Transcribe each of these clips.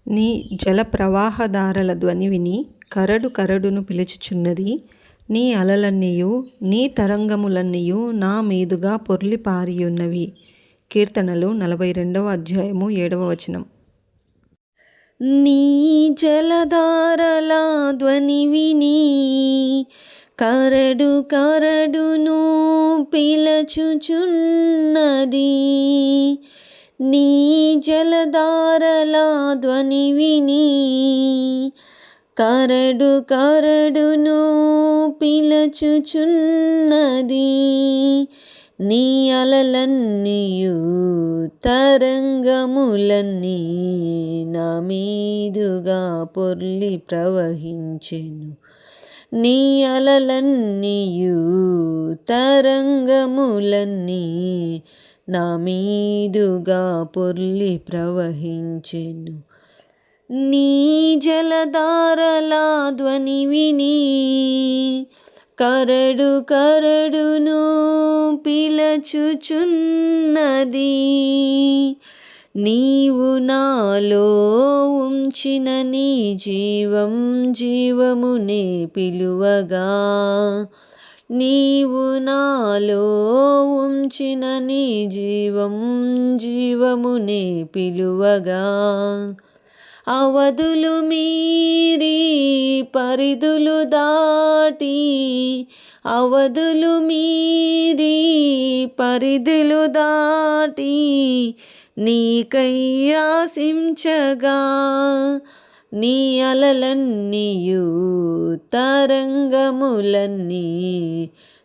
నీ జల ప్రవాహధారల ధ్వని విని కరడు కరడును పిలుచుచున్నది. నీ అలలన్నీయు నీ తరంగములన్నీయు నా మీదుగా పొర్లి పారియున్నవి. కీర్తనలు 42వ అధ్యాయము 7వ వచనం. నీ జలధారల ధ్వని విని కరడు కరడును పిలచుచున్నది. నీ జలధారల ధ్వని విని కరడు కరడును పిలచుచున్నది. నీ అలలన్నీయు తరంగములన్నీ నా మీదుగా పొర్లి ప్రవహించెను. నీ అలలన్నీయు తరంగములన్నీ నా మీదుగా పొర్లి ప్రవహించెను. నీ జలధారల ధ్వని విని కరడు కరడును పిలచుచున్నది. నీవు నాలో ఉంచిన నీ జీవం జీవమునే పిలువగా, నీవు నాలో ఉంచిన నీ జీవం జీవమునే పిలువగా, అవధులు మీరి పరిధులు దాటి, అవధులు మీరి పరిధులు దాటి నీకై ఆశించగా, నీ అలలన్నీయు తరంగములన్నీ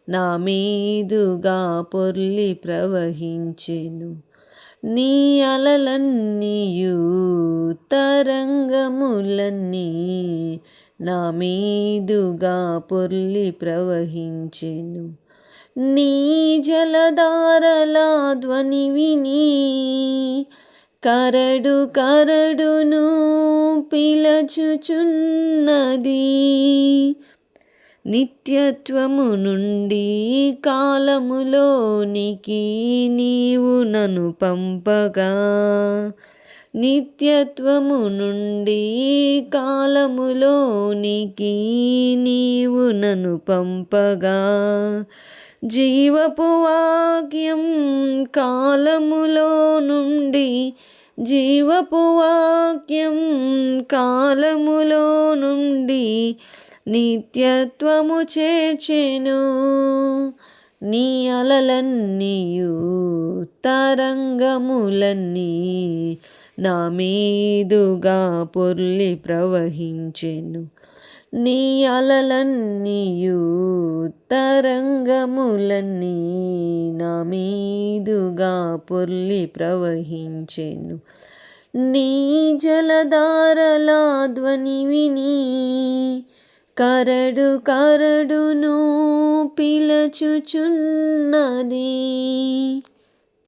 నా మీదుగా పొర్లి ప్రవహించెను. నీ అలలన్నీయు తరంగములన్నీ నా మీదుగా పొర్లి ప్రవహించెను. నీ జలధారల ధ్వని విని కరడు కరడును పిలచుచున్నది. నిత్యత్వము నుండి కాలములోనికి నీవు నన్ను పంపగా, నిత్యత్వము నుండి కాలములోనికి నీవు నన్ను పంపగా, జీవపు వాక్యం కాలములో నుండి, జీవపు వాక్యం కాలములో నుండి నిత్యత్వము చేర్చెను. నీ అలలన్నీయు తరంగములన్నీ నా మీదుగా పొర్లి ప్రవహించెను. నీ అలలన్నీయు తరంగములన్నీ నా మీదుగా పొర్లి ప్రవహించెను. నీ జలధారల ధ్వని విని కరడు కరడును పిలచుచున్నది.